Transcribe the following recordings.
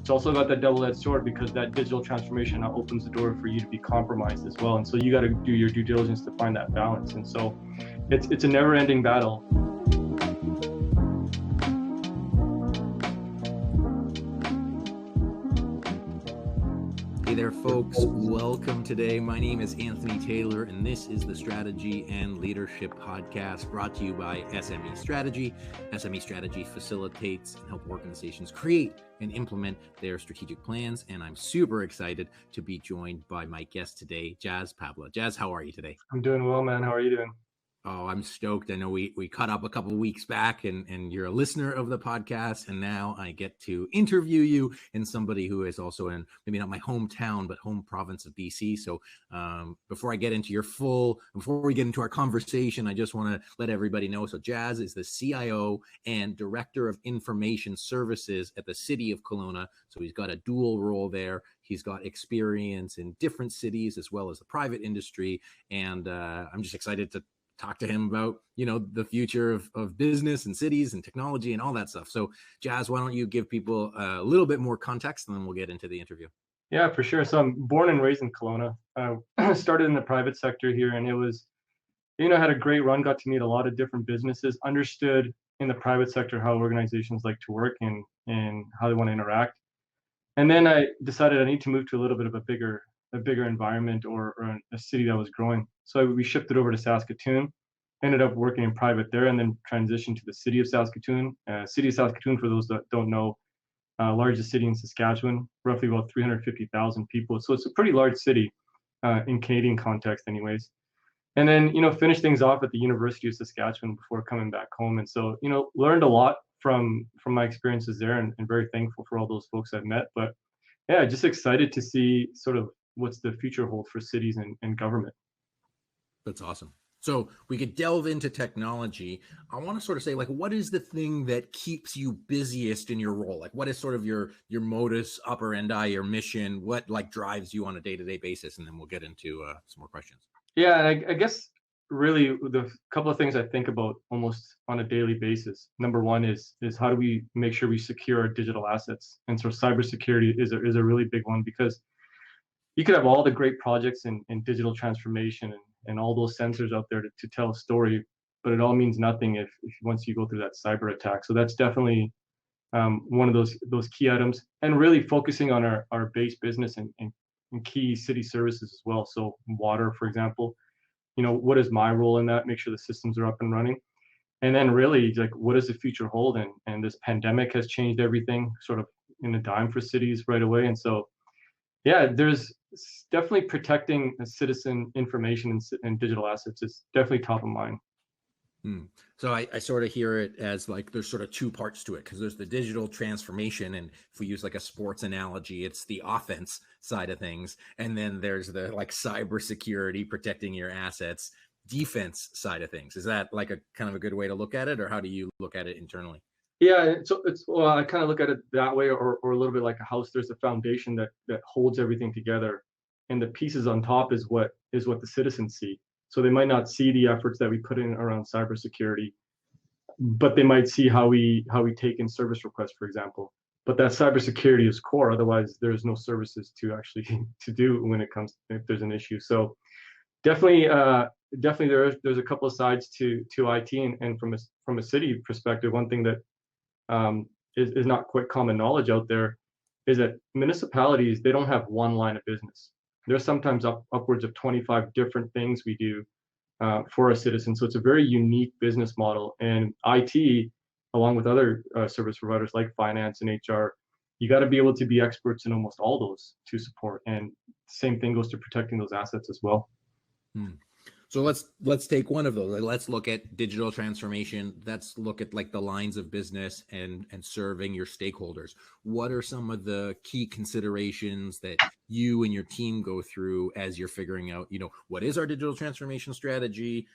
it's also got that double-edged sword because that digital transformation now opens the door for you to be compromised as well. And so you got to do your due diligence to find that balance. And so it's a never-ending battle. Hey there, folks. Welcome today. My name is Anthony Taylor, and this is the Strategy and Leadership Podcast brought to you by SME Strategy. SME Strategy facilitates and helps organizations create and implement their strategic plans. And I'm super excited to be joined by my guest today, Pabla. Jazz, how are you today? I'm doing well, man. How are you doing? Oh, I'm stoked. I know we caught up a couple of weeks back and you're a listener of the podcast. And now I get to interview you and somebody who is also in maybe not my hometown, but home province of BC. So before we get into our conversation, I just want to let everybody know. So Jazz is the CIO and Director of Information Services at the City of Kelowna. So he's got a dual role there. He's got experience in different cities as well as the private industry. And I'm just excited to talk to him about, the future of business and cities and technology and all that stuff. So Jazz, why don't you give people a little bit more context and then we'll get into the interview. Yeah, for sure. So I'm born and raised in Kelowna. Started in the private sector here, and it was, had a great run, got to meet a lot of different businesses, understood in the private sector how organizations like to work and how they want to interact. And then I decided I need to move to a little bit of a bigger environment or a city that was growing. So we shifted over to Saskatoon, ended up working in private there, and then transitioned to the City of Saskatoon. City of Saskatoon, for those that don't know, largest city in Saskatchewan, roughly about 350,000 people. So it's a pretty large city in Canadian context anyways. And then, finished things off at the University of Saskatchewan before coming back home. And so, learned a lot from my experiences there and very thankful for all those folks I've met. But yeah, just excited to see sort of what's the future hold for cities and government. That's awesome. So we could delve into technology. I want to sort of say, what is the thing that keeps you busiest in your role? What is sort of your modus operandi, your mission? What drives you on a day-to-day basis? And then we'll get into some more questions. Yeah, and I guess really the couple of things I think about almost on a daily basis. Number one is how do we make sure we secure our digital assets? And so cybersecurity is a really big one, because you could have all the great projects in digital transformation and all those sensors out there to tell a story, but it all means nothing if once you go through that cyber attack. So that's definitely one of those key items, and really focusing on our base business and key city services as well. So water, for example, what is my role in that? Make sure the systems are up and running. And then really what does the future hold? And this pandemic has changed everything sort of in a dime for cities right away. And so, yeah, there's definitely protecting citizen information and digital assets is definitely top of mind. So I sort of hear it as there's sort of two parts to it, because there's the digital transformation, and if we use a sports analogy, it's the offense side of things, and then there's the cybersecurity, protecting your assets, defense side of things. Is that a kind of a good way to look at it, or how do you look at it internally? Yeah, so I kind of look at it that way, or a little bit like a house. There's a foundation that holds everything together, and the pieces on top is what the citizens see. So they might not see the efforts that we put in around cybersecurity, but they might see how we take in service requests, for example. But that cybersecurity is core. Otherwise, there's no services to actually to do when it comes if there's an issue. So definitely there's a couple of sides to IT, and from a city perspective, one thing that is not quite common knowledge out there is that municipalities, they don't have one line of business. There's sometimes upwards of 25 different things we do for our citizens. So it's a very unique business model. And IT, along with other service providers like finance and HR, you got to be able to be experts in almost all those to support. And same thing goes to protecting those assets as well. So let's take one of those. Let's look at digital transformation. Let's look at the lines of business and serving your stakeholders. What are some of the key considerations that you and your team go through as you're figuring out, what is our digital transformation strategy?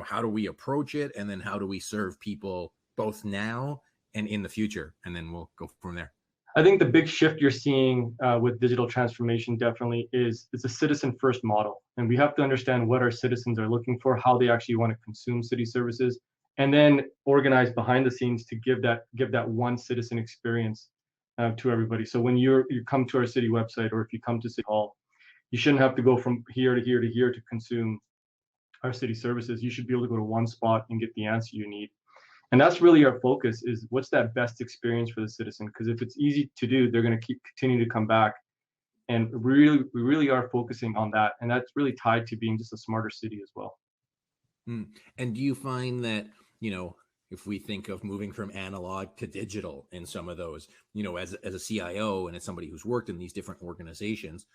How do we approach it? And then how do we serve people both now and in the future? And then we'll go from there. I think the big shift you're seeing with digital transformation definitely is it's a citizen first model. And we have to understand what our citizens are looking for, how they actually want to consume city services, and then organize behind the scenes to give that one citizen experience to everybody. So when you come to our city website, or if you come to City Hall, you shouldn't have to go from here to here to here to consume our city services. You should be able to go to one spot and get the answer you need. And that's really our focus, is what's that best experience for the citizen? Because if it's easy to do, they're going to keep continue to come back. And we really are focusing on that. And that's really tied to being just a smarter city as well. And do you find that, if we think of moving from analog to digital in some of those, as a CIO and as somebody who's worked in these different organizations,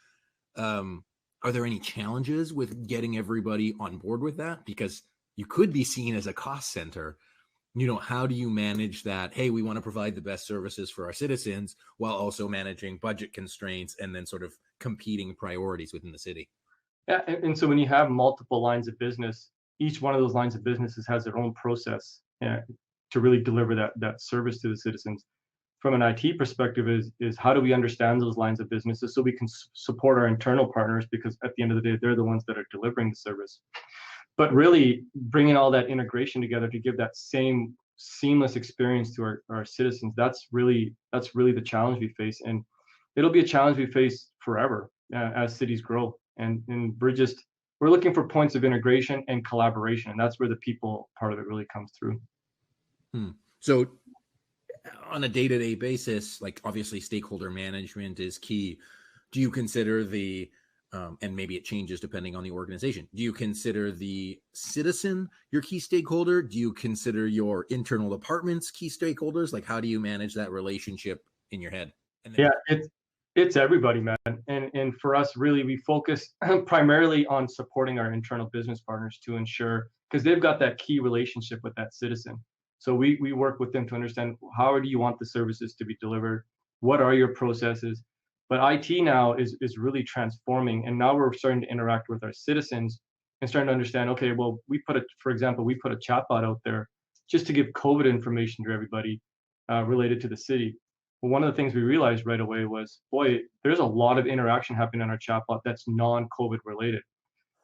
are there any challenges with getting everybody on board with that? Because you could be seen as a cost center. How do you manage that? Hey, we want to provide the best services for our citizens while also managing budget constraints and then sort of competing priorities within the city. Yeah, and so when you have multiple lines of business, each one of those lines of businesses has their own process to really deliver that service to the citizens. From an IT perspective, is how do we understand those lines of businesses so we can support our internal partners, because at the end of the day, they're the ones that are delivering the service. But really bringing all that integration together to give that same seamless experience to our citizens, that's really the challenge we face. And it'll be a challenge we face forever as cities grow. And we're looking for points of integration and collaboration. And that's where the people part of it really comes through. So on a day-to-day basis, like obviously stakeholder management is key. Do you consider and maybe it changes depending on the organization, do you consider the citizen your key stakeholder? Do you consider your internal departments key stakeholders? Like, how do you manage that relationship in your head? It's everybody, man. And for us, really, we focus primarily on supporting our internal business partners to ensure, because they've got that key relationship with that citizen. So we work with them to understand, how do you want the services to be delivered? What are your processes? But IT now is really transforming, and now we're starting to interact with our citizens and starting to understand, okay, well, for example, we put a chatbot out there just to give COVID information to everybody related to the city. Well, one of the things we realized right away was, boy, there's a lot of interaction happening on our chatbot that's non-COVID related.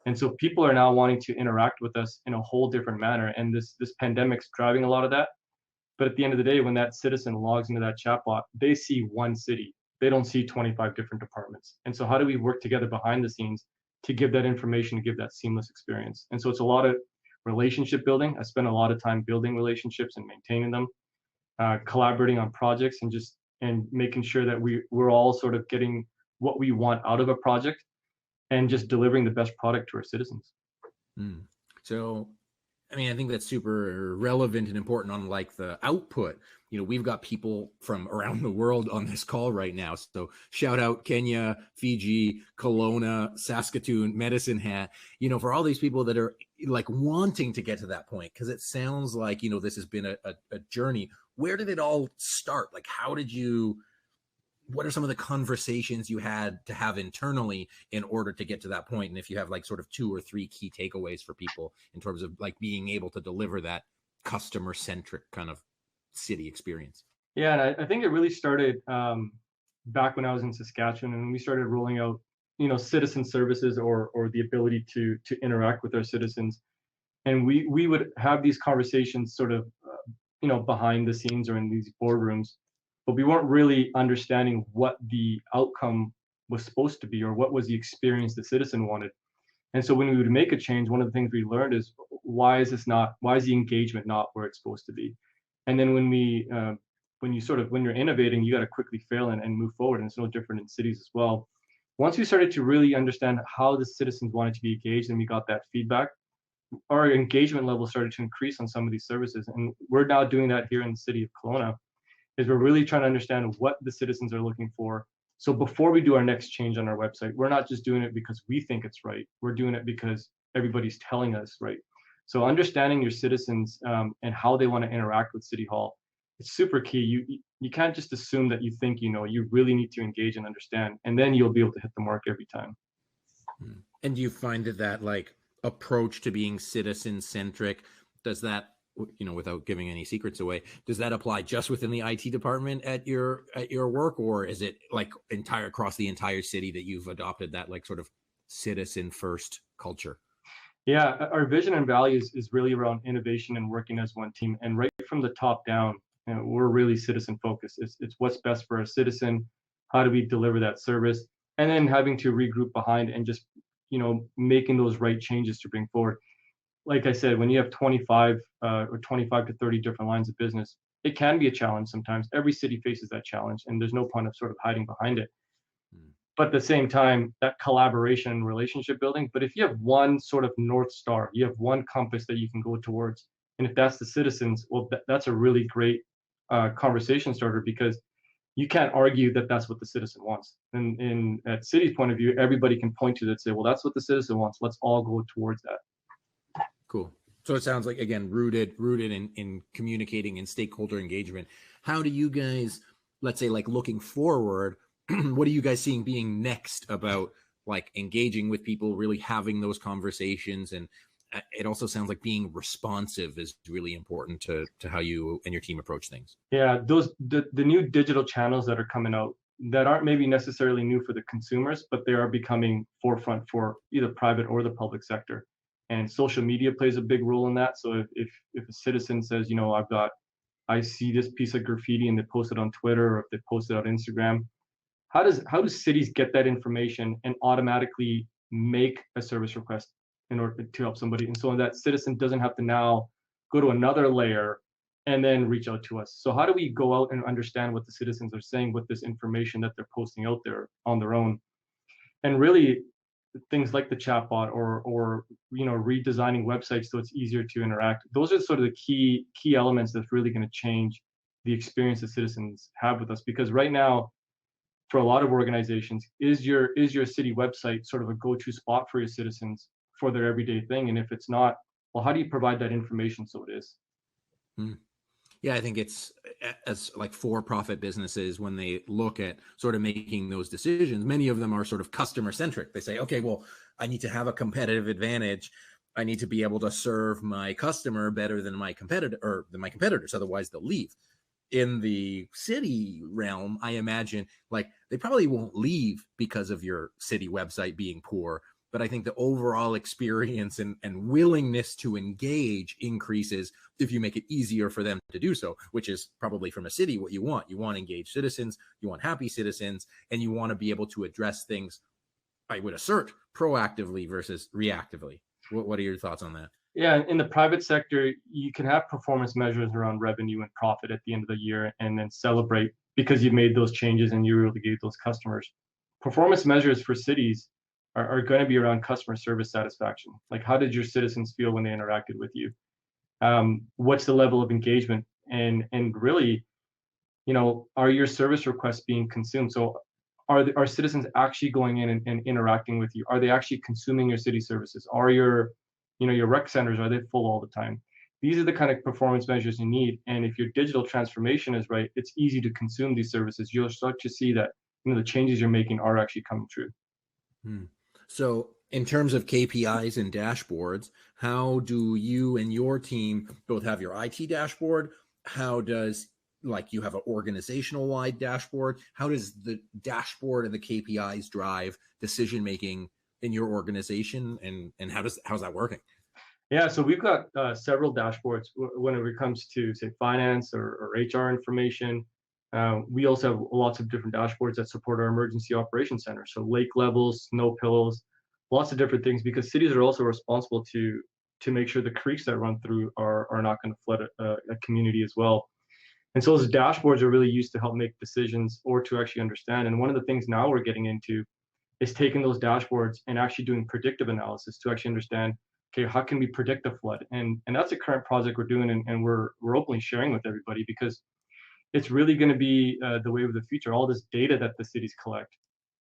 And so people are now wanting to interact with us in a whole different manner. And this pandemic's driving a lot of that. But at the end of the day, when that citizen logs into that chatbot, they see one city. They don't see 25 different departments. And so how do we work together behind the scenes to give that information, to give that seamless experience? And so it's a lot of relationship building. I spend a lot of time building relationships and maintaining them, collaborating on projects, and making sure that we're all sort of getting what we want out of a project and just delivering the best product to our citizens. So, I mean, I think that's super relevant and important on like the output. We've got people from around the world on this call right now. So shout out Kenya, Fiji, Kelowna, Saskatoon, Medicine Hat, for all these people that are like wanting to get to that point. Cause it sounds like, this has been a journey. Where did it all start? Like, what are some of the conversations you had to have internally in order to get to that point? And if you have like sort of 2 or 3 key takeaways for people in terms of like being able to deliver that customer centric kind of city experience. Yeah, and I think it really started back when I was in Saskatchewan, and we started rolling out, citizen services or the ability to interact with our citizens. And we would have these conversations sort of, behind the scenes or in these boardrooms, but we weren't really understanding what the outcome was supposed to be or what was the experience the citizen wanted. And so when we would make a change, one of the things we learned is, why is the engagement not where it's supposed to be? And then when you're innovating, you got to quickly fail and move forward. And it's no different in cities as well. Once we started to really understand how the citizens wanted to be engaged and we got that feedback, our engagement level started to increase on some of these services. And we're now doing that here in the city of Kelowna, is we're really trying to understand what the citizens are looking for. So before we do our next change on our website, we're not just doing it because we think it's right. We're doing it because everybody's telling us, right? So understanding your citizens and how they want to interact with City Hall, it's super key. You can't just assume that you think you really need to engage and understand, and then you'll be able to hit the mark every time. And do you find that like approach to being citizen centric, does that, without giving any secrets away, does that apply just within the IT department at your work, or is it like across the entire city that you've adopted that like sort of citizen first culture? Yeah, our vision and values is really around innovation and working as one team. And right from the top down, we're really citizen focused. It's what's best for a citizen. How do we deliver that service? And then having to regroup behind and just, making those right changes to bring forward. Like I said, when you have 25 or 25 to 30 different lines of business, it can be a challenge sometimes. Every city faces that challenge, and there's no point of sort of hiding behind it. Mm. But at the same time, that collaboration and relationship building. But if you have one sort of North Star, you have one compass that you can go towards. And if that's the citizens, well, that's a really great conversation starter, because you can't argue that that's what the citizen wants. And at city's point of view, everybody can point to that, say, well, that's what the citizen wants. Let's all go towards that. Cool. So it sounds like, again, rooted in communicating and stakeholder engagement. How do you guys, let's say, like looking forward, what are you guys seeing being next about like engaging with people, really having those conversations? And it also sounds like being responsive is really important to how you and your team approach things. Yeah, the new digital channels that are coming out that aren't maybe necessarily new for the consumers, but they are becoming forefront for either private or the public sector. And social media plays a big role in that. So if a citizen says, I see this piece of graffiti and they post it on Twitter, or if they post it on Instagram, how do cities get that information and automatically make a service request in order to help somebody? And so that citizen doesn't have to now go to another layer and then reach out to us. So how do we go out and understand what the citizens are saying with this information that they're posting out there on their own? And really, things like the chatbot or redesigning websites so it's easier to interact. Those are sort of the key elements that's really going to change the experience that citizens have with us. Because right now, for a lot of organizations, is your city website sort of a go-to spot for your citizens for their everyday thing? And if it's not, well, how do you provide that information so it is? Yeah, I think it's as like for-profit businesses, when they look at sort of making those decisions, many of them are sort of customer centric. They say, okay, well, I need to have a competitive advantage. I need to be able to serve my customer better than my competitors. Otherwise they'll leave. In the city realm, I imagine like they probably won't leave because of your city website being poor. But I think the overall experience and willingness to engage increases if you make it easier for them to do so, which is probably from a city what you want. You want engaged citizens, you want happy citizens, and you want to be able to address things, I would assert, proactively versus reactively. What are your thoughts on that? Yeah, in the private sector, you can have performance measures around revenue and profit at the end of the year and then celebrate because you made those changes and you really gave those customers. Performance measures for cities are going to be around customer service satisfaction. Like, how did your citizens feel when they interacted with you? What's the level of engagement? And really, are your service requests being consumed? So are citizens actually going in and interacting with you? Are they actually consuming your city services? Are your rec centers, are they full all the time? These are the kind of performance measures you need. And if your digital transformation is right, it's easy to consume these services. You'll start to see that the changes you're making are actually coming true. So in terms of KPIs and dashboards, how do you and your team both have your IT dashboard? How does you have an organizational wide dashboard? How does the dashboard and the KPIs drive decision making in your organization, and how's that working? Yeah, so we've got several dashboards when it comes to, say, finance or HR information. We also have lots of different dashboards that support our emergency operations center. So lake levels, snow pillows, lots of different things, because cities are also responsible to make sure the creeks that run through are not going to flood a community as well. And so those dashboards are really used to help make decisions or to actually understand. And one of the things now we're getting into is taking those dashboards and actually doing predictive analysis to actually understand, okay, how can we predict a flood? And that's a current project we're doing, and we're openly sharing with everybody, because it's really going to be the wave of the future. All this data that the cities collect,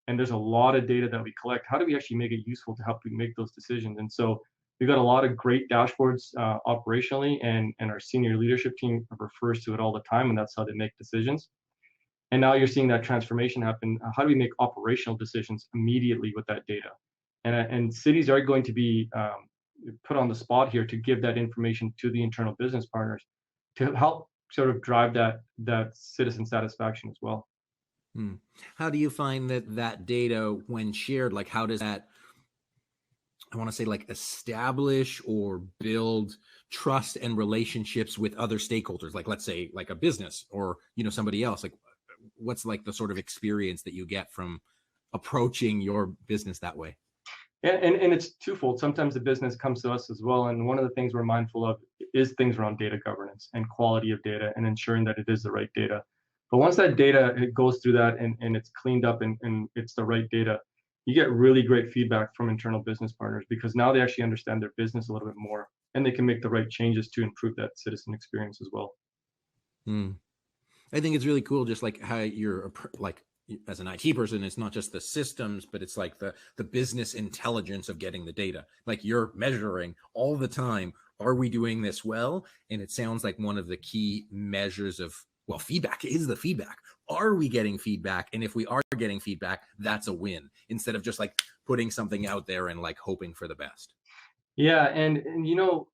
and there's a lot of data that we collect. How do we actually make it useful to help we make those decisions? And so we've got a lot of great dashboards operationally, and our senior leadership team refers to it all the time, and that's how they make decisions. And now you're seeing that transformation happen. How do we make operational decisions immediately with that data? And cities are going to be put on the spot here to give that information to the internal business partners to help sort of drive that citizen satisfaction as well. How do you find that data, when shared, how does that I want to say like establish or build trust and relationships with other stakeholders, like let's say like a business or, you know, somebody else. Like what's like the sort of experience that you get from approaching your business that way? And it's twofold. Sometimes the business comes to us as well. And one of the things we're mindful of is things around data governance and quality of data and ensuring that it is the right data. But once that data, it goes through that and it's cleaned up and it's the right data, you get really great feedback from internal business partners because now they actually understand their business a little bit more and they can make the right changes to improve that citizen experience as well. Hmm. I think it's really cool, just like how you're like as an IT person, it's not just the systems, but it's like the business intelligence of getting the data. Like you're measuring all the time, are we doing this well? And it sounds like one of the key measures of, well, feedback is the feedback. Are we getting feedback? And if we are getting feedback, that's a win, instead of just like putting something out there and like hoping for the best. Yeah, and you know,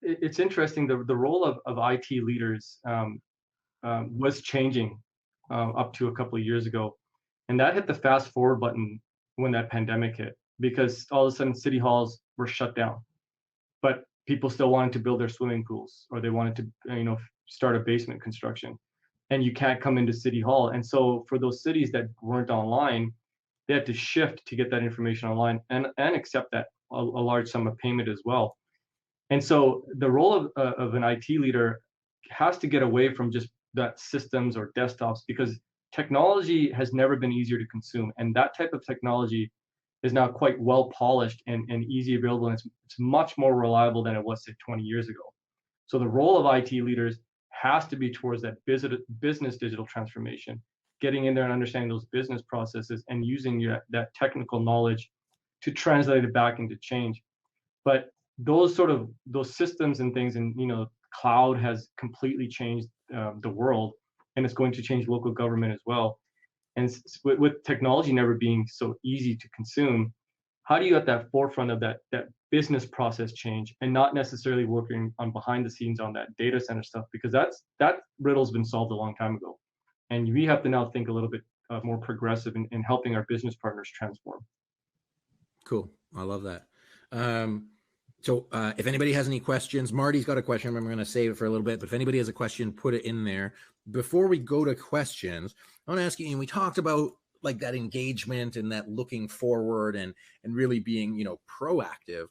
it's interesting the role of IT leaders was changing up to a couple of years ago, and that hit the fast forward button when that pandemic hit because all of a sudden city halls were shut down, but people still wanted to build their swimming pools or they wanted to start a basement construction, and you can't come into city hall, and so for those cities that weren't online, they had to shift to get that information online and accept that a large sum of payment as well. And so the role of an IT leader has to get away from just that systems or desktops because technology has never been easier to consume. And that type of technology is now quite well polished and easy available. And it's much more reliable than it was, say, 20 years ago. So the role of IT leaders has to be towards that business digital transformation, getting in there and understanding those business processes and using that technical knowledge to translate it back into change. But those systems and things, and cloud has completely changed the world, and it's going to change local government as well. And with technology never being so easy to consume, how do you at that forefront of that business process change and not necessarily working on behind the scenes on that data center stuff, because that riddle's been solved a long time ago, and we have to now think a little bit more progressive in helping our business partners transform. Cool. I love that. So if anybody has any questions, Marty's got a question. I'm going to save it for a little bit, but if anybody has a question, put it in there. Before we go to questions, I want to ask you, and we talked about like that engagement and that looking forward and really being, proactive.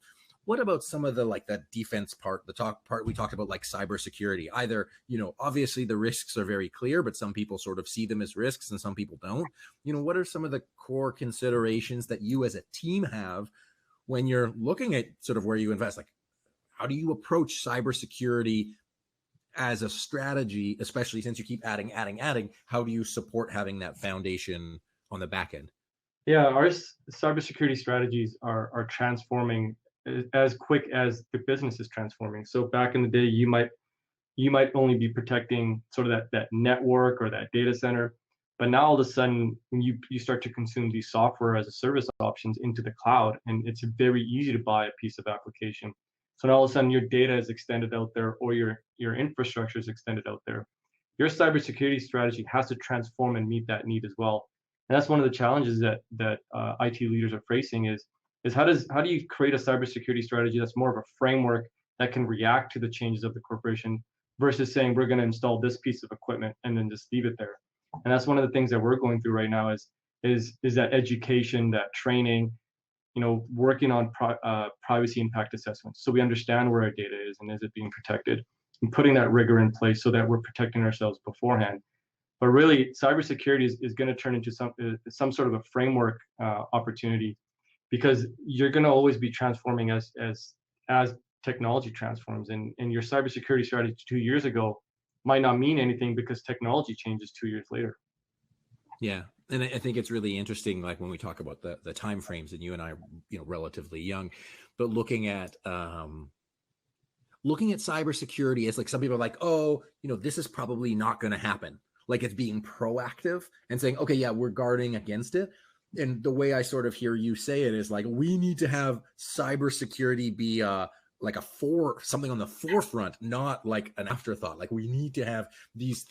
What about some of the like that defense part, the part we talked about, like cybersecurity? Either, obviously the risks are very clear, but some people sort of see them as risks and some people don't. What are some of the core considerations that you as a team have when you're looking at sort of where you invest? Like, how do you approach cybersecurity as a strategy, especially since you keep adding? How do you support having that foundation on the back end? Yeah, our cybersecurity strategies are transforming as quick as the business is transforming. So back in the day, you might only be protecting sort of that network or that data center, but now all of a sudden, when you start to consume these software as a service options into the cloud, and it's very easy to buy a piece of application. So now all of a sudden your data is extended out there, or your infrastructure is extended out there. Your cybersecurity strategy has to transform and meet that need as well. And that's one of the challenges that IT leaders are facing is how do you create a cybersecurity strategy that's more of a framework that can react to the changes of the corporation versus saying we're going to install this piece of equipment and then just leave it there. And that's one of the things that we're going through right now is that education, that training, working on privacy impact assessments, so we understand where our data is and is it being protected, and putting that rigor in place so that we're protecting ourselves beforehand. But really, cybersecurity is going to turn into some sort of a framework opportunity, because you're going to always be transforming as technology transforms, and your cybersecurity strategy 2 years ago might not mean anything because technology changes 2 years later. Yeah. And I think it's really interesting, like when we talk about the time frames, and you and I are, relatively young, but looking at cybersecurity as like, some people are like, oh, this is probably not going to happen. Like it's being proactive and saying, okay, yeah, we're guarding against it. And the way I sort of hear you say it is like, we need to have cybersecurity be like something on the forefront, not like an afterthought. Like we need to have these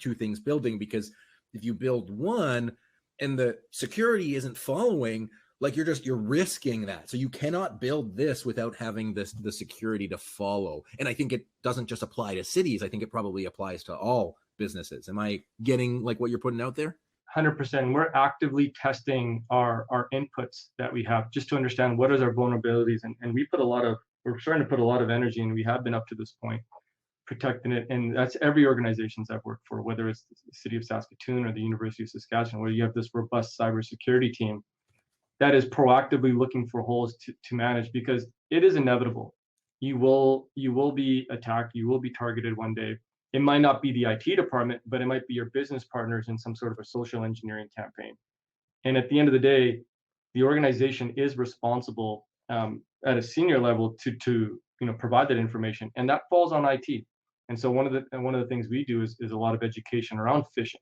two things building, because if you build one and the security isn't following, like you're risking that. So you cannot build this without having the security to follow. And I think it doesn't just apply to cities. I think it probably applies to all businesses. Am I getting like what you're putting out there? 100%. We're actively testing our inputs that we have just to understand what is our vulnerabilities. And we're starting to put a lot of energy, and we have been up to this point protecting it. And that's every organizations I've worked for, whether it's the City of Saskatoon or the University of Saskatchewan, where you have this robust cybersecurity team that is proactively looking for holes to manage, because it is inevitable. You will be attacked, you will be targeted one day. It might not be the IT department, but it might be your business partners in some sort of a social engineering campaign. And at the end of the day, the organization is responsible at a senior level to provide that information, and that falls on IT. And so one of the things we do is a lot of education around phishing,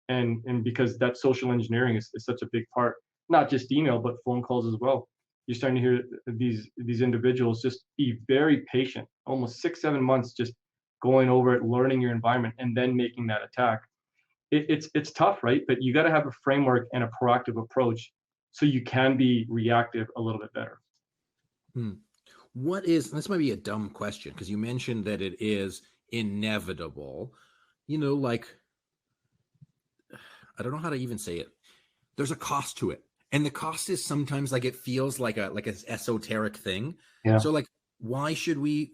and because that social engineering is such a big part, not just email but phone calls as well. You're starting to hear these individuals just be very patient, almost 6-7 months, just going over it, learning your environment, and then making that attack. It's tough, right? But you got to have a framework and a proactive approach so you can be reactive a little bit better. What is, this might be a dumb question because you mentioned that it is inevitable, like, I don't know how to even say it. There's a cost to it. And the cost is sometimes like, it feels like an esoteric thing. Yeah. So like, why should we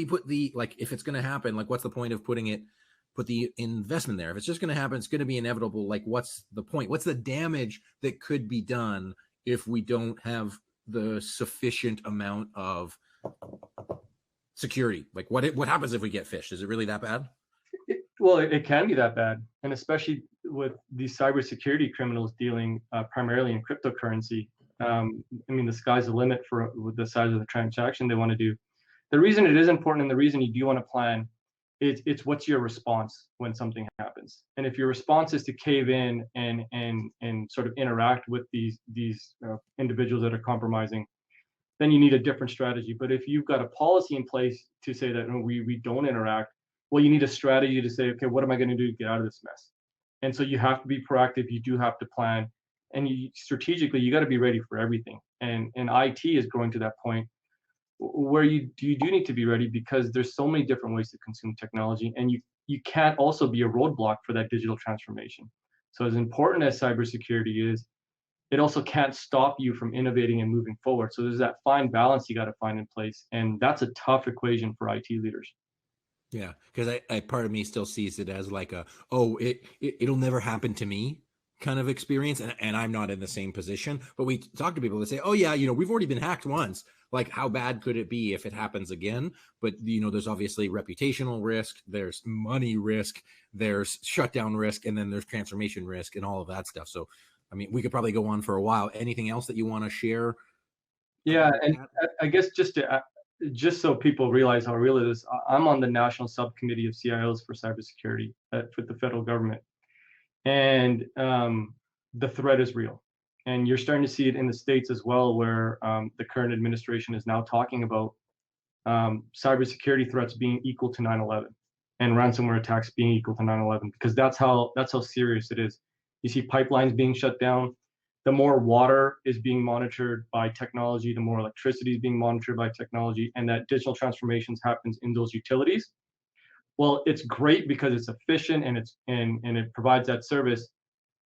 put the, like, if it's going to happen, like, what's the point of put the investment there? If it's just going to happen, it's going to be inevitable. Like, what's the point? What's the damage that could be done if we don't have the sufficient amount of security? Like, what happens if we get phished? Is it really that bad? Well, it can be that bad, and especially with these cybersecurity criminals dealing primarily in cryptocurrency. I mean, the sky's the limit for with the size of the transaction they want to do. The reason it is important, and the reason you do want to plan, it's what's your response when something happens. And if your response is to cave in and sort of interact with these individuals that are compromising, then you need a different strategy. But if you've got a policy in place to say that, no, we don't interact, well, you need a strategy to say, okay, what am I going to do to get out of this mess? And so you have to be proactive. You do have to plan, and strategically, you got to be ready for everything. And IT is growing to that point where you do need to be ready, because there's so many different ways to consume technology, and you can't also be a roadblock for that digital transformation. So as important as cybersecurity is, it also can't stop you from innovating and moving forward. So there's that fine balance you got to find in place, and that's a tough equation for IT leaders. Yeah, because I part of me still sees it as like it'll never happen to me kind of experience, and I'm not in the same position. But we talk to people that say, oh yeah, we've already been hacked once. Like, how bad could it be if it happens again? But there's obviously reputational risk, there's money risk, there's shutdown risk, and then there's transformation risk and all of that stuff. So I mean, we could probably go on for a while. Anything else that you want to share? Yeah, and I guess just so people realize how real it is, I'm on the national subcommittee of CIOs for cybersecurity for the federal government, and the threat is real. And you're starting to see it in the States as well, where the current administration is now talking about cybersecurity threats being equal to 9/11 and ransomware attacks being equal to 9/11, because that's how serious it is. You see pipelines being shut down. The more water is being monitored by technology, the more electricity is being monitored by technology, and that digital transformations happens in those utilities. Well, it's great because it's efficient and it provides that service.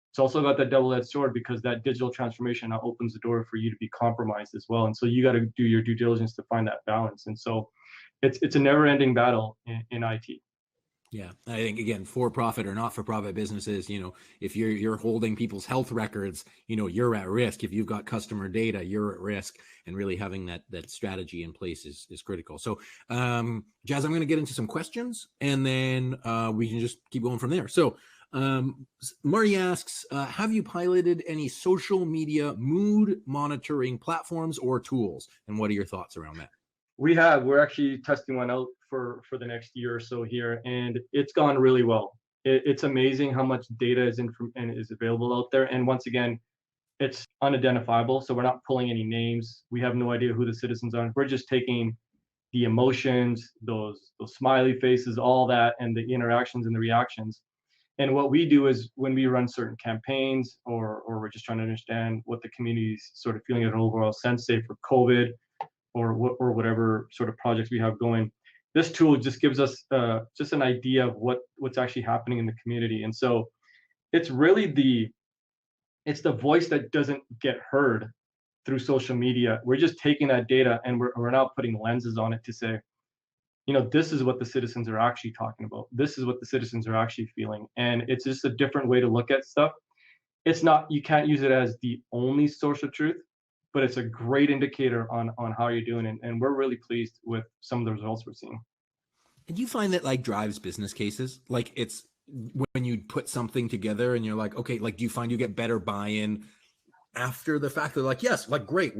It's also got that double-edged sword, because that digital transformation now opens the door for you to be compromised as well. And so you got to do your due diligence to find that balance. And so it's a never-ending battle in IT. Yeah, I think, again, for-profit or not-for-profit businesses, if you're holding people's health records, you're at risk. If you've got customer data, you're at risk, and really having that strategy in place is critical. So, Jazz, I'm going to get into some questions, and then we can just keep going from there. So, Marty asks, have you piloted any social media mood monitoring platforms or tools, and what are your thoughts around that? We're actually testing one out for the next year or so here, and it's gone really well. It's amazing how much data is available out there. And once again, it's unidentifiable, so we're not pulling any names. We have no idea who the citizens are. We're just taking the emotions, those smiley faces, all that, and the interactions and the reactions. And what we do is when we run certain campaigns, or we're just trying to understand what the community's sort of feeling at an overall sense, say for COVID or whatever sort of projects we have going, this tool just gives us just an idea of what's actually happening in the community. And so it's really it's the voice that doesn't get heard through social media. We're just taking that data and we're now putting lenses on it to say, this is what the citizens are actually talking about. This is what the citizens are actually feeling. And it's just a different way to look at stuff. It's not, you can't use it as the only source of truth, but it's a great indicator on how you're doing. And we're really pleased with some of the results we're seeing. And do you find that like drives business cases? Like it's when you put something together and you're like, okay, like do you find you get better buy-in after the fact? They're like, yes, like great,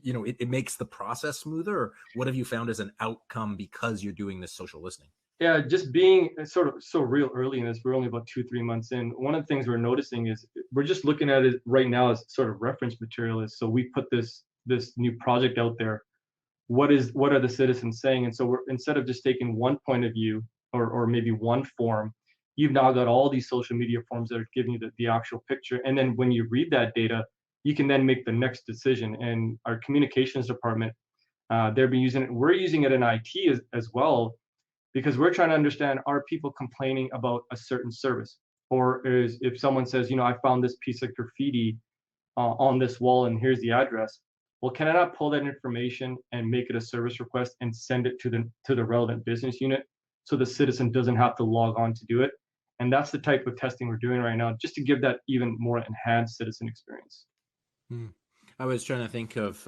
it makes the process smoother. Or what have you found as an outcome because you're doing this social listening? Yeah, just being sort of so real early in this, we're only about 2-3 months in. One of the things we're noticing is we're just looking at it right now as sort of reference material. Is so we put this new project out there. What are the citizens saying? And so we're, instead of just taking one point of view or maybe one form, you've now got all these social media forms that are giving you the actual picture. And then when you read that data, you can then make the next decision. And our communications department, they've been using it. We're using it in IT as well, because we're trying to understand, are people complaining about a certain service? Or is, if someone says, I found this piece of graffiti on this wall and here's the address, well, can I not pull that information and make it a service request and send it to the relevant business unit so the citizen doesn't have to log on to do it? And that's the type of testing we're doing right now, just to give that even more enhanced citizen experience. I was trying to think of,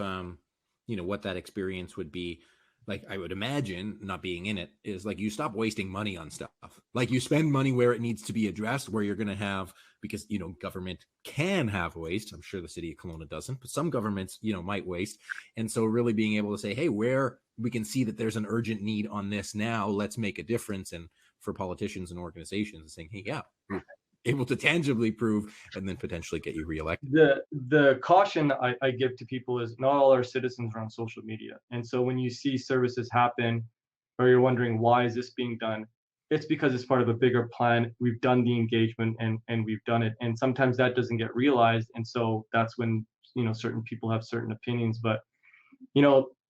what that experience would be. Like, I would imagine, not being in it, is like you stop wasting money on stuff. Like you spend money where it needs to be addressed, where you're going to have, because, government can have waste. I'm sure the city of Kelowna doesn't, but some governments, might waste. And so really being able to say, hey, where we can see that there's an urgent need on this now, let's make a difference. And for politicians and organizations saying, hey, yeah, we're able to tangibly prove and then potentially get you reelected. The caution I give to people is not all our citizens are on social media. And so when you see services happen or you're wondering why is this being done, it's because it's part of a bigger plan. We've done the engagement and we've done it. And sometimes that doesn't get realized. And so that's when, certain people have certain opinions. But,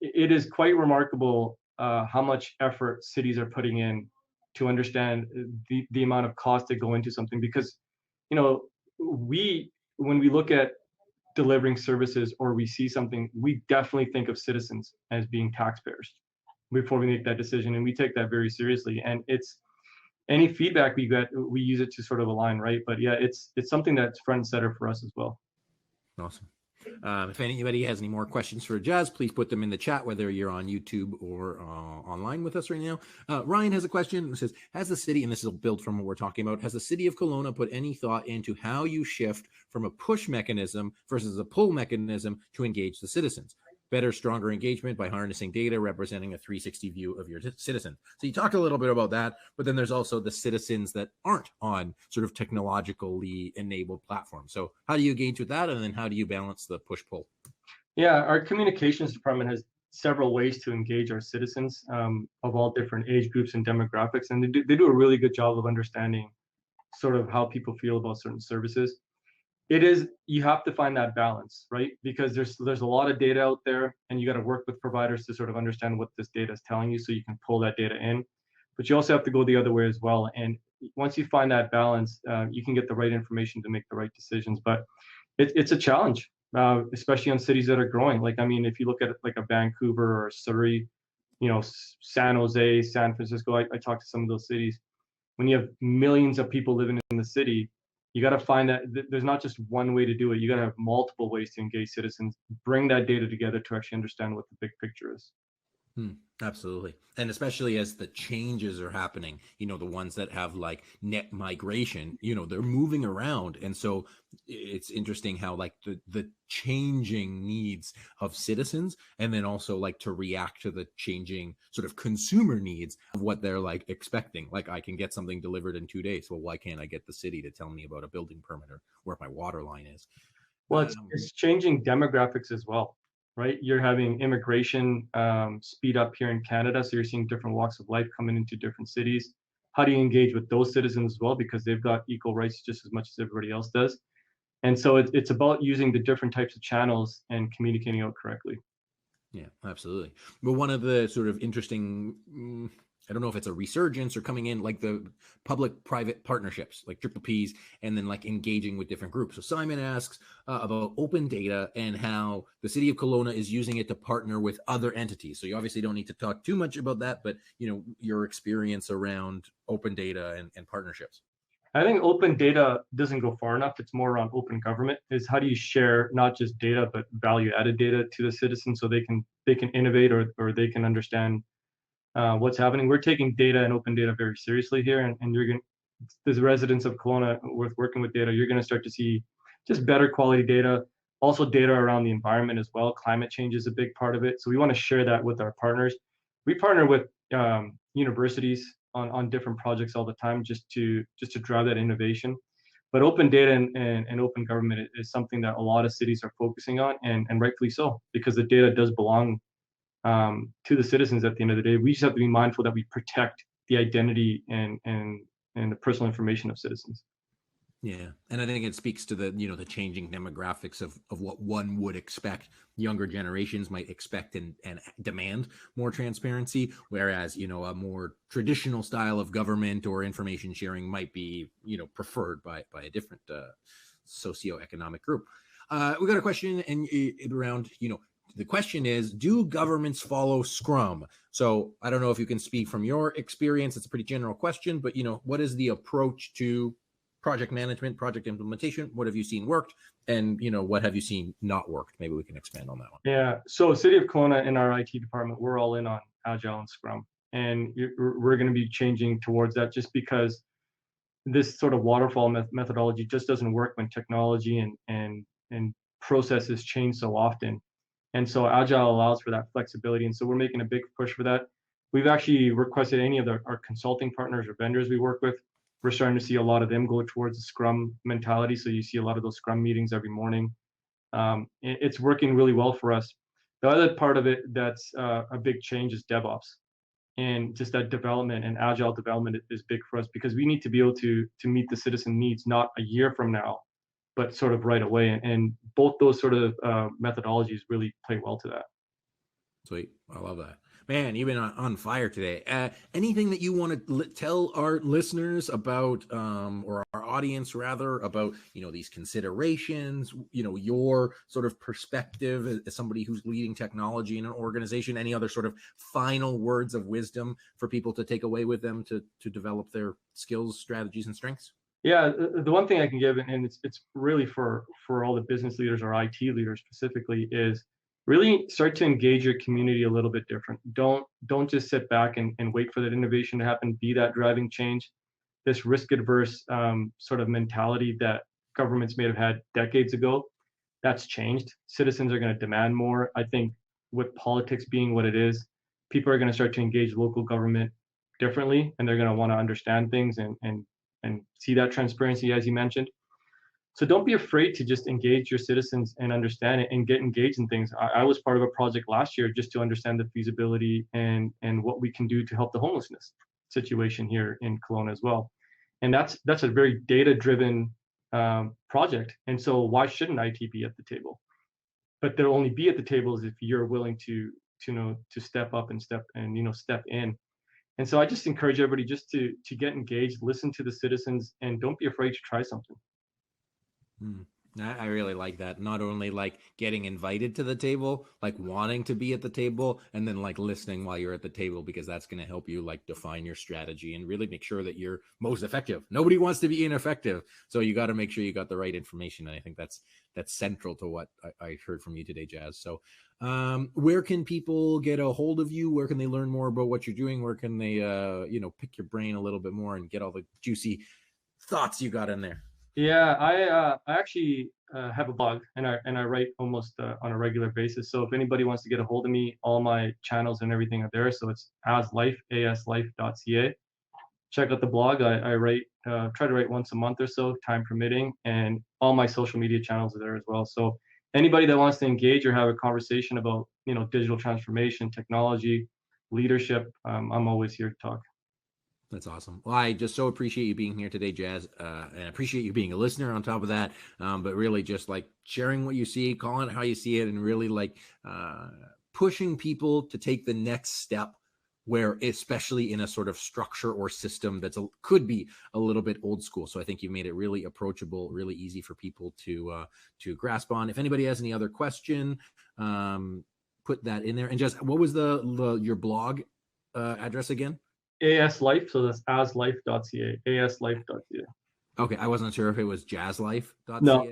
it is quite remarkable how much effort cities are putting in to understand the amount of cost that go into something. Because, when we look at delivering services or we see something, we definitely think of citizens as being taxpayers before we make that decision. And we take that very seriously. And it's any feedback we get, we use it to sort of align, right? But yeah, it's something that's front and center for us as well. Awesome. If anybody has any more questions for Jazz, please put them in the chat, whether you're on YouTube or online with us right now. Ryan has a question. It says, has the city, and this is a build from what we're talking about, has the City of Kelowna put any thought into how you shift from a push mechanism versus a pull mechanism to engage the citizens? Better, stronger engagement by harnessing data representing a 360 view of your citizen. So you talked a little bit about that, but then there's also the citizens that aren't on sort of technologically enabled platforms. So how do you engage with that? And then how do you balance the push-pull? Yeah, our communications department has several ways to engage our citizens of all different age groups and demographics. And they do a really good job of understanding sort of how people feel about certain services. You have to find that balance, right? Because there's a lot of data out there and you got to work with providers to sort of understand what this data is telling you so you can pull that data in. But you also have to go the other way as well. And once you find that balance, you can get the right information to make the right decisions. But it's a challenge, especially on cities that are growing. Like, I mean, if you look at like a Vancouver or Surrey, San Jose, San Francisco, I talked to some of those cities. When you have millions of people living in the city, you got to find that there's not just one way to do it. You got to have multiple ways to engage citizens, bring that data together to actually understand what the big picture is. Absolutely. And especially as the changes are happening, the ones that have like net migration, they're moving around. And so it's interesting how like the changing needs of citizens and then also like to react to the changing sort of consumer needs of what they're like expecting. Like I can get something delivered in 2 days. Well, why can't I get the city to tell me about a building permit or where my water line is? Well, it's changing demographics as well, right? You're having immigration speed up here in Canada. So you're seeing different walks of life coming into different cities. how do you engage with those citizens as well, because they've got equal rights just as much as everybody else does. And so it's about using the different types of channels and communicating out correctly. Yeah, absolutely. But one of the sort of interesting, I don't know if it's a resurgence or coming in, like the public-private partnerships, like triple Ps, and then like engaging with different groups. So Simon asks about open data and how the City of Kelowna is using it to partner with other entities. So you obviously don't need to talk too much about that, but your experience around open data and partnerships. I think open data doesn't go far enough. It's more around open government. Is how do you share not just data but value added data to the citizens so they can innovate, or they can understand what's happening. We're taking data and open data very seriously here, and you're going as residents of Kelowna with working with data, you're going to start to see just better quality data, also data around the environment as well. Climate change is a big part of it, so we want to share that with our partners. We partner with universities on different projects all the time just to drive that innovation. But open data and open government is something that a lot of cities are focusing on, and rightfully so, because the data does belong to the citizens at the end of the day. We just have to be mindful that we protect the identity and the personal information of citizens. Yeah, and I think it speaks to the the changing demographics of what one would expect. Younger generations might expect and demand more transparency, whereas a more traditional style of government or information sharing might be preferred by a different socioeconomic group. We got a question and around the question is, do governments follow Scrum? So I don't know if you can speak from your experience. It's a pretty general question, but what is the approach to project management, project implementation? What have you seen worked, and what have you seen not worked? Maybe we can expand on that one. Yeah, so City of Kelowna in our IT department, we're all in on Agile and Scrum, and we're going to be changing towards that, just because this sort of waterfall methodology just doesn't work when technology and processes change so often. And so Agile allows for that flexibility, and so we're making a big push for that. We've actually requested any of our consulting partners or vendors we work with. We're starting to see a lot of them go towards the Scrum mentality. So you see a lot of those Scrum meetings every morning. It's working really well for us. The other part of it that's a big change is DevOps, and just that development and Agile development is big for us, because we need to be able to meet the citizen needs not a year from now, but sort of right away. And both those sort of methodologies really play well to that. Sweet. I love that. Man, you've been on fire today. Anything that you want to tell our listeners about, or our audience rather, about, these considerations, your sort of perspective as somebody who's leading technology in an organization? Any other sort of final words of wisdom for people to take away with them to develop their skills, strategies, and strengths? Yeah, the one thing I can give, and it's really for all the business leaders or IT leaders specifically, is really start to engage your community a little bit different. Don't just sit back and wait for that innovation to happen. Be that driving change. This risk adverse sort of mentality that governments may have had decades ago, that's changed. Citizens are going to demand more. I think with politics being what it is, people are going to start to engage local government differently, and they're going to want to understand things and see that transparency, as you mentioned. So don't be afraid to just engage your citizens and understand it and get engaged in things. I was part of a project last year just to understand the feasibility and what we can do to help the homelessness situation here in Kelowna as well. And that's a very data-driven project. And so why shouldn't IT be at the table? But they'll only be at the tables if you're willing to step up and step in. And so I just encourage everybody just to get engaged, listen to the citizens, and don't be afraid to try something. I really like that. Not only like getting invited to the table, like wanting to be at the table, and then like listening while you're at the table, because that's going to help you like define your strategy and really make sure that you're most effective. Nobody wants to be ineffective. So you got to make sure you got the right information. And I think that's central to what I heard from you today, Jazz. So where can people get a hold of you? Where can they learn more about what you're doing? Where can they, pick your brain a little bit more and get all the juicy thoughts you got in there? Yeah, I actually have a blog, and I write almost on a regular basis. So if anybody wants to get a hold of me, all my channels and everything are there. So it's aslife.ca. Check out the blog. I write, try to write once a month or so, time permitting, and all my social media channels are there as well. So anybody that wants to engage or have a conversation about digital transformation, technology, leadership, I'm always here to talk. That's awesome. Well, I just so appreciate you being here today, Jazz, and I appreciate you being a listener on top of that. But really just like sharing what you see, calling it how you see it, and really like pushing people to take the next step, where especially in a sort of structure or system that's could be a little bit old school. So I think you made it really approachable, really easy for people to grasp on. If anybody has any other question, put that in there. And just what was your blog address again? ASlife, so that's aslife.ca, aslife.ca. Okay, I wasn't sure if it was jazzlife.ca. No.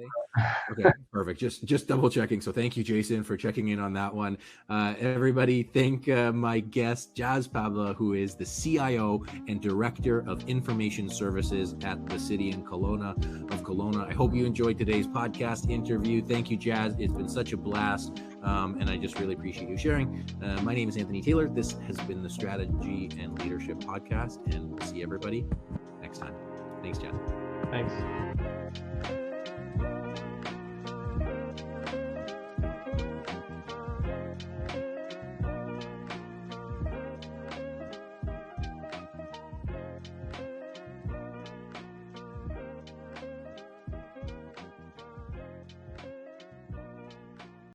Okay, perfect. Just double checking. So thank you, Jason, for checking in on that one. Everybody, thank my guest, Jazz Pabla, who is the CIO and Director of Information Services at the City of Kelowna. I hope you enjoyed today's podcast interview. Thank you, Jazz. It's been such a blast, and I just really appreciate you sharing. My name is Anthony Taylor. This has been the Strategy and Leadership Podcast, and we'll see everybody next time. Thanks, Jazz. Thanks.